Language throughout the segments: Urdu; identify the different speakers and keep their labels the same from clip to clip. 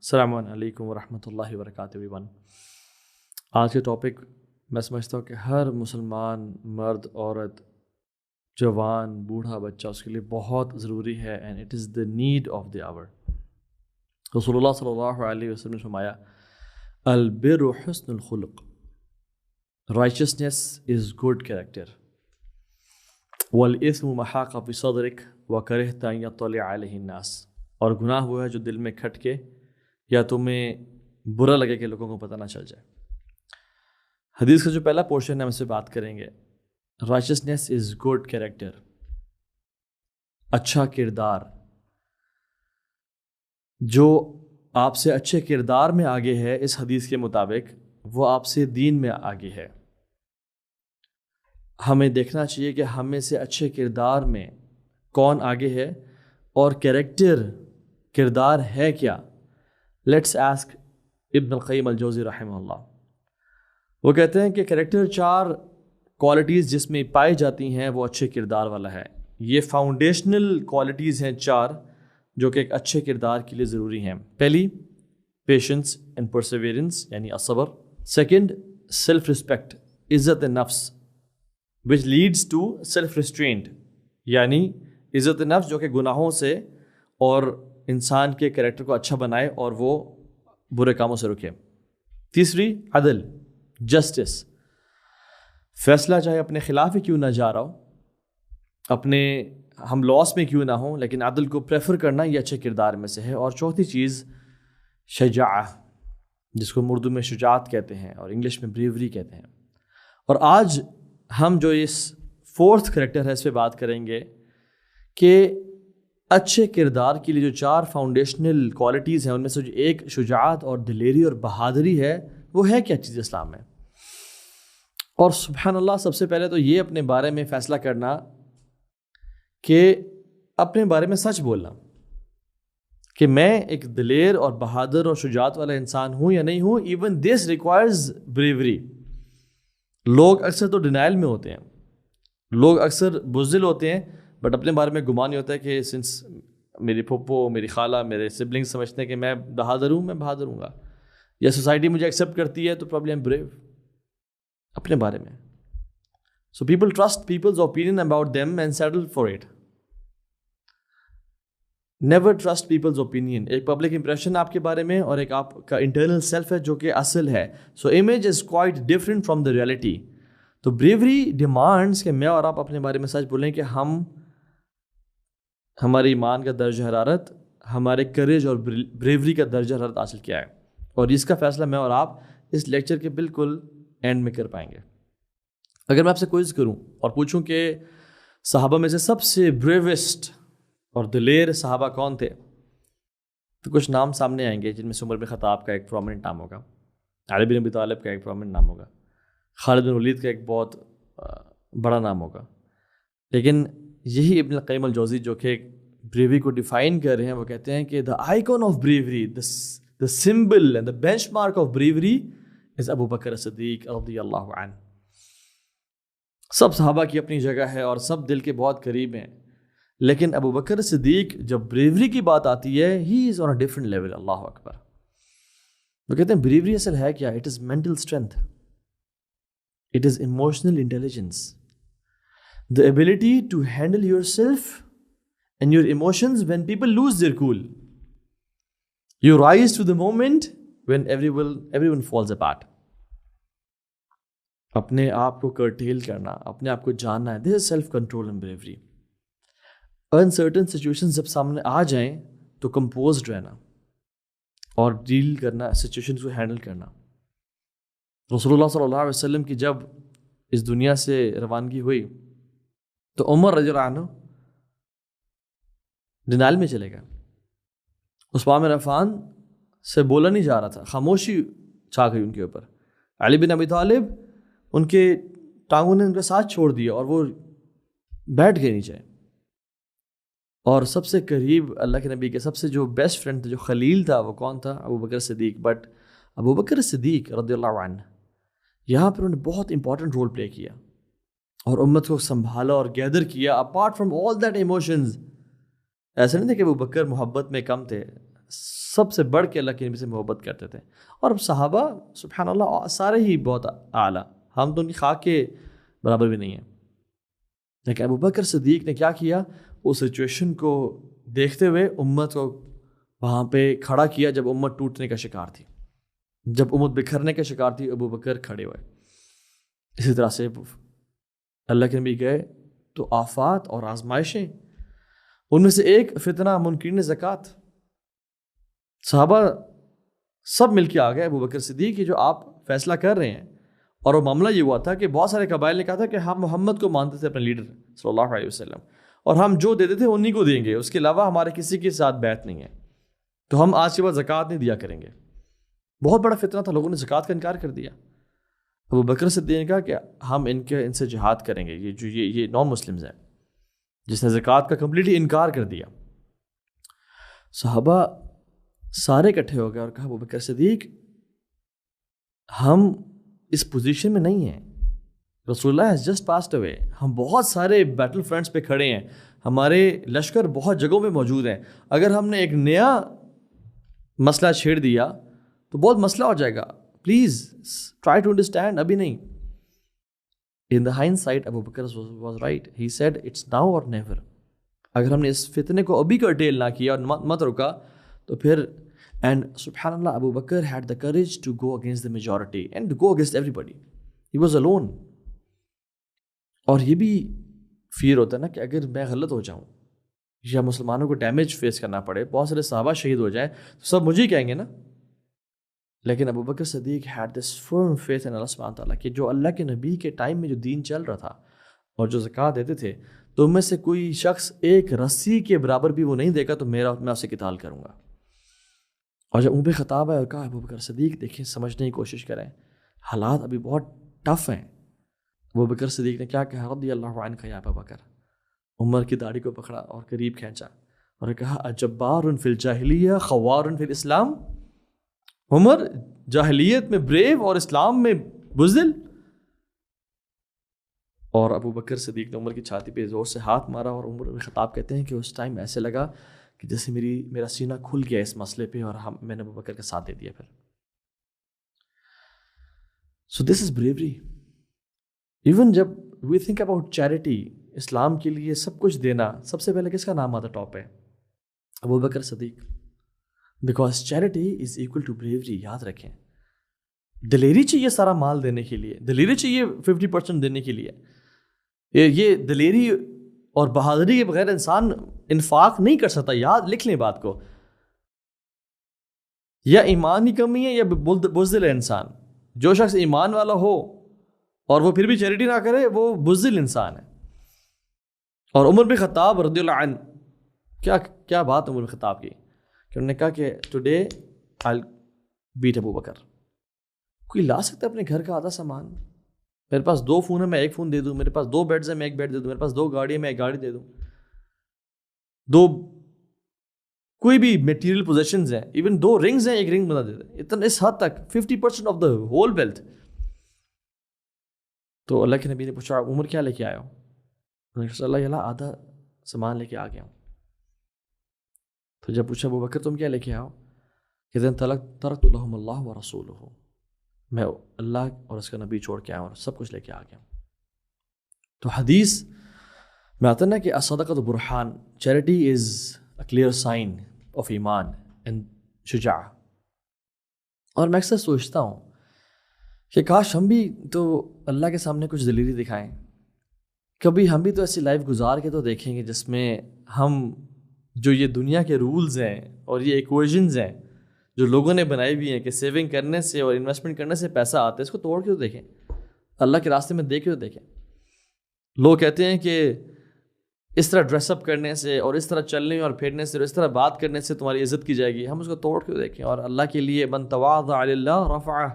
Speaker 1: السلام علیکم ورحمۃ اللہ وبرکاتہ ایوری ون۔ آج کے ٹاپک میں سمجھتا ہوں کہ ہر مسلمان مرد عورت جوان بوڑھا بچہ اس کے لیے بہت ضروری ہے، and it is the need of the hour. رسول اللہ صلی اللہ علیہ وسلم نے فرمایا البر حسن الخلق، رائچسنس از گڈ کیریکٹر، والاثم ما حاق فی صدرک وکرہت ان یطلع علیہ الناس، اور گناہ وہ ہے جو دل میں کھٹ کے یا تمہیں برا لگے کہ لوگوں کو پتہ نہ چل جائے۔ حدیث کا جو پہلا پورشن ہے ہم اس سے بات کریں گے، رائچسنس از گڈ کیریکٹر، اچھا کردار۔ جو آپ سے اچھے کردار میں آگے ہے اس حدیث کے مطابق، وہ آپ سے دین میں آگے ہے۔ ہمیں دیکھنا چاہیے کہ ہمیں سے اچھے کردار میں کون آگے ہے اور کردار ہے کیا۔ لیٹس آسک ابن القیم الجوزی رحمہ اللہ۔ وہ کہتے ہیں کہ کریکٹر 4 کوالٹیز جس میں پائی جاتی ہیں وہ اچھے کردار والا ہے۔ یہ فاؤنڈیشنل کوالٹیز ہیں 4 جو کہ ایک اچھے کردار کے لیے ضروری ہیں۔ پہلی، پیشنس اینڈ پرسیویرنس یعنی صبر۔ سیکنڈ، سیلف رسپیکٹ، عزت نفس which leads to self restraint، یعنی عزت نفس جو کہ گناہوں سے اور انسان کے کریکٹر کو اچھا بنائے اور وہ برے کاموں سے رکے۔ تیسری، عدل، جسٹس، فیصلہ چاہے اپنے خلاف ہی کیوں نہ جا رہا ہو، اپنے ہم لاس میں کیوں نہ ہوں، لیکن عدل کو پریفر کرنا یہ اچھے کردار میں سے ہے۔ اور چوتھی چیز، شجاعہ، جس کو اردو میں شجاعت کہتے ہیں اور انگلش میں بریوری کہتے ہیں۔ اور آج ہم جو اس 4th کریکٹر ہے اس پہ بات کریں گے کہ اچھے کردار کے لیے جو 4 فاؤنڈیشنل کوالٹیز ہیں ان میں سے جو ایک شجاعت اور دلیری اور بہادری ہے، وہ ہے کیا چیز اسلام میں۔ اور سبحان اللہ، سب سے پہلے تو یہ اپنے بارے میں فیصلہ کرنا کہ اپنے بارے میں سچ بولنا کہ میں ایک دلیر اور بہادر اور شجاعت والا انسان ہوں یا نہیں ہوں۔ Even this requires bravery. لوگ اکثر تو ڈینائل میں ہوتے ہیں، لوگ اکثر بزدل ہوتے ہیں، بٹ اپنے بارے میں گمان نہیں ہوتا ہے کہ سنس میری پھپھو، میری خالہ، میرے سبلنگ سمجھتے ہیں کہ میں بہادر ہوں، میں بہادر ہوں گا، یا سوسائٹی مجھے ایکسیپٹ کرتی ہے تو پرابلم بریو اپنے بارے میں۔ So people trust people's opinion about them and settle for it. Never trust people's opinion. ایک پبلک امپریشن آپ کے بارے میں اور ایک آپ کا انٹرنل سیلف ہے جو کہ اصل ہے۔ So image is quite different from the reality. تو بریوری ڈیمانڈس کہ میں اور آپ اپنے بارے میں سچ بولیں کہ ہمارے ایمان کا درجہ حرارت، ہمارے کریج اور بریوری کا درجہ حرارت حاصل کیا ہے، اور اس کا فیصلہ میں اور آپ اس لیکچر کے بالکل اینڈ میں کر پائیں گے۔ اگر میں آپ سے کوئز کروں اور پوچھوں کہ صحابہ میں سے سب سے بریوسٹ اور دلیر صحابہ کون تھے، تو کچھ نام سامنے آئیں گے جن میں سے عمر بن خطاب کا ایک پرومیننٹ نام ہوگا، علی بن ابی طالب کا ایک پرومیننٹ نام ہوگا، خالد بن ولید کا ایک بہت بڑا نام ہوگا۔ لیکن یہی ابن القیم الجوزی جو کہ بریوری کو ڈیفائن کر رہے ہیں، وہ کہتے ہیں کہ the icon of bravery, the symbol and the benchmark of bravery is Abu Bakr Siddiq رضی اللہ عنہ۔ سب صحابہ کی اپنی جگہ ہے اور سب دل کے بہت قریب ہیں، لیکن ابو بکر صدیق جب بریوری کی بات آتی ہے، ہی از آن اے ڈفرنٹ لیول۔ اللہ اکبر۔ وہ کہتے ہیں بریوری اصل ہے کیا؟ It is mental strength, it is emotional intelligence, the ability to handle yourself and your emotions when people lose their cool. You rise to the moment when everyone falls apart. اپنے آپ کو کرٹیل کرنا، اپنے آپ کو جاننا ہے، this is self control and bravery. uncertain situations جب سامنے آ جائیں تو composed رہنا اور ڈیل کرنا، سچویشنز کو ہینڈل کرنا۔ رسول اللہ صلی اللہ علیہ وسلم کی جب اس دنیا سے روانگی ہوئی تو عمر رضی اللہ عنہ ڈینائل میں چلے گئے۔ عثمان بن عفان سے بولا نہیں جا رہا تھا، خاموشی چھا گئی ان کے اوپر۔ علی بن ابی طالب، ان کے ٹانگوں نے ان کا ساتھ چھوڑ دیا اور وہ بیٹھ گئے نیچے۔ اور سب سے قریب اللہ کے نبی کے سب سے جو بیسٹ فرینڈ تھا، جو خلیل تھا، وہ کون تھا؟ ابو Bakr Siddiq. But Abu Bakr Siddiq رضی اللہ عنہ یہاں پر انہوں نے بہت امپورٹنٹ رول پلے کیا اور امت کو سنبھالا اور گیدر کیا apart from all that emotions. ایسا نہیں تھا کہ ابو بکر محبت میں کم تھے، سب سے بڑھ کے اللہ کے نبی سے محبت کرتے تھے. اور صحابہ سبحان اللہ سارے ہی بہت اعلیٰ، ہم تو ان کی خاک کے برابر بھی نہیں ہیں. لیکن ابو بکر صدیق نے کیا کیا، اس سچویشن کو دیکھتے ہوئے امت کو وہاں پہ کھڑا کیا جب امت ٹوٹنے کا شکار تھی، جب امت بکھرنے کا شکار تھی، ابو بکر کھڑے ہوئے. اسی طرح سے اللہ کے نبی گئے تو آفات اور آزمائشیں، ان میں سے ایک فتنہ منکرین زکوٰۃ. صحابہ سب مل کے آ گئے ابو بکر صدیق کہ جو آپ فیصلہ کر رہے ہیں. اور وہ معاملہ یہ ہوا تھا کہ بہت سارے قبائل نے کہا تھا کہ ہم محمد کو مانتے تھے اپنے لیڈر صلی اللہ علیہ وسلم، اور ہم جو دیتے تھے انہی کو دیں گے، اس کے علاوہ ہمارے کسی کے ساتھ بیعت نہیں ہے، تو ہم آج کے بعد زکوٰۃ نہیں دیا کریں گے. بہت بڑا فتنہ تھا، لوگوں نے زکوٰۃ کا انکار کر دیا. ابو بکر صدیق نے کہا کہ ہم ان سے جہاد کریں گے، یہ نان مسلمز ہیں، جس نے زکوٰۃ کا کمپلیٹلی انکار کر دیا. صحابہ سارے اکٹھے ہو گئے اور کہا ابو بکر صدیق ہم اس پوزیشن میں نہیں ہیں، رسول اللہ ہیز جسٹ پاسڈ اوے، ہم بہت سارے بیٹل فرنٹس پہ کھڑے ہیں، ہمارے لشکر بہت جگہوں پہ موجود ہیں، اگر ہم نے ایک نیا مسئلہ چھیڑ دیا تو بہت مسئلہ ہو جائے گا، پلیز ٹرائی ٹو انڈرسٹینڈ. ابھی نہیں. In the hindsight Abu Bakr was right, he said it's now or never. اگر ہم نے اس فتنے کو ابھی کرٹیل نہ کیا اور مت رکا تو پھر. اینڈ سبحان اللہ Abu Bakr had the courage to go against the majority and go against everybody. He was alone. اور یہ بھی فیئر ہوتا ہے نا کہ اگر میں غلط ہو جاؤں یا مسلمانوں کو ڈیمیج فیس کرنا پڑے، بہت سارے صحابہ شہید ہو جائیں تو سب مجھے ہی کہیں گے نا. لیکن ابو Bakr Siddiq had this firm faith in اللہ سبحانہ تعالیٰ کہ جو اللہ کے نبی کے ٹائم میں جو دین چل رہا تھا اور جو زکوٰۃ دیتے تھے، تو ان میں سے کوئی شخص ایک رسی کے برابر بھی وہ نہیں دے گا تو میں اسے قتال کروں گا. اور جب عمر خطاب ہے اور کہا ابو بکر صدیق دیکھیں سمجھنے کی کوشش کریں، حالات ابھی بہت ٹف ہیں. ابو بکر صدیق نے کیا کہا، رضی اللہ عنہ یا ابا بکر. عمر کی داڑھی کو پکڑا اور قریب کھینچا اور کہا اجبار فی الجاہلیہ خوار فی الاسلام. عمر جاہلیت میں بریو اور اسلام میں بزدل. اور ابو بکر صدیق نے عمر کی چھاتی پہ زور سے ہاتھ مارا اور عمر بن خطاب کہتے ہیں کہ اس ٹائم ایسے لگا کہ جیسے میرا سینہ کھل گیا اس مسئلے پہ اور میں نے ابو بکر کا ساتھ دے دیا. پھر سو دس از بریوری. ایون جب وی تھنک اباؤٹ چیریٹی، اسلام کے لیے سب کچھ دینا، سب سے پہلے کس کا نام آتا ٹاپ پہ؟ Abu Bakr Siddique. Because charity is equal to bravery. یاد رکھیں، دلیری چاہیے سارا مال دینے کے لیے، دلیری چاہیے 50% دینے کے لیے. یہ دلیری اور بہادری کے بغیر انسان انفاق نہیں کر سکتا. یاد لکھ لیں بات کو. یا ایمان کی کمی ہے یا بزدل ہے انسان. جو شخص ایمان والا ہو اور وہ پھر بھی چیریٹی نہ کرے وہ بزدل انسان ہے. اور عمر بن خطاب رضی اللہ عنہ، کیا بات عمر بن خطاب کی کہ انہوں نے کہا کہ ٹوڈے آئی بیٹ ابو بکر. کوئی لا سکتا ہے اپنے گھر کا آدھا سامان؟ میرے پاس 2 فون ہیں میں 1 فون دے دوں، میرے پاس 2 بیڈز ہیں میں 1 بیڈ دے دوں، میرے پاس 2 گاڑی ہیں میں 1 گاڑی دے دوں، 2 کوئی بھی میٹیریل پوزیشنز ہیں، ایون 2 رنگز ہیں 1 رنگ بنا دے دیں. اتنا اس حد تک 50% آف دا ہول ویلتھ. تو اللہ کے نبی نے پوچھا عمر کیا لے کے آیا ہو؟ صلی اللہ علیہ وسلم آدھا سامان لے کے آ گیا ہوں. تو جب پوچھا ابو بکر تم کیا لے کے آؤ؟ کہ ترکت لهم اللہ و رسولہ، میں اللہ اور اس کا نبی چھوڑ کے آیا اور سب کچھ لے کے آ گیا ہوں. تو حدیث میں آتا نا کہ الصدقۃ برہان، charity is a clear sign of ایمان اینڈ شجاع. اور میں اکثر سوچتا ہوں کہ کاش ہم بھی تو اللہ کے سامنے کچھ دلیری دکھائیں. کبھی ہم بھی تو ایسی لائف گزار کے تو دیکھیں گے جس میں ہم جو یہ دنیا کے رولز ہیں اور یہ ایکویشنز ہیں جو لوگوں نے بنائی ہوئی ہیں کہ سیونگ کرنے سے اور انویسٹمنٹ کرنے سے پیسہ آتا ہے، اس کو توڑ کے تو دیکھیں، اللہ کے راستے میں دیکھ کے تو دیکھیں. لوگ کہتے ہیں کہ اس طرح ڈریس اپ کرنے سے اور اس طرح چلنے اور پھیرنے سے اور اس طرح بات کرنے سے تمہاری عزت کی جائے گی. ہم اس کو توڑ کے دیکھیں. اور اللہ کے لیے من تواضع للہ رفعہ،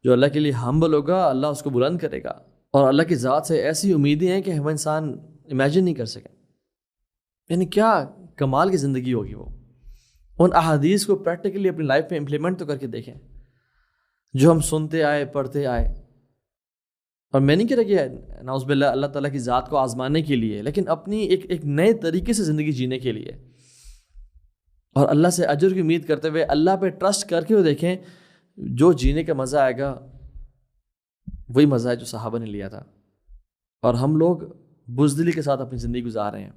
Speaker 1: جو اللہ کے لیے ہمبل ہوگا اللہ اس کو بلند کرے گا. اور اللہ کی ذات سے ایسی امیدیں ہیں کہ ہم انسان امیجن نہیں کر سکیں. یعنی کیا کمال کی زندگی ہوگی وہ. ان احادیث کو پریکٹیکلی اپنی لائف میں امپلیمنٹ تو کر کے دیکھیں جو ہم سنتے آئے پڑھتے آئے. اور میں نہیں کہہ رہا کہ نعوذ باللہ اللہ تعالیٰ کی ذات کو آزمانے کے لیے، لیکن اپنی ایک نئے طریقے سے زندگی جینے کے لیے. اور اللہ سے اجر کی امید کرتے ہوئے اللہ پہ ٹرسٹ کر کے وہ دیکھیں جو جینے کا مزہ آئے گا وہی مزہ ہے جو صحابہ نے لیا تھا، اور ہم لوگ بزدلی کے ساتھ اپنی زندگی گزار رہے ہیں.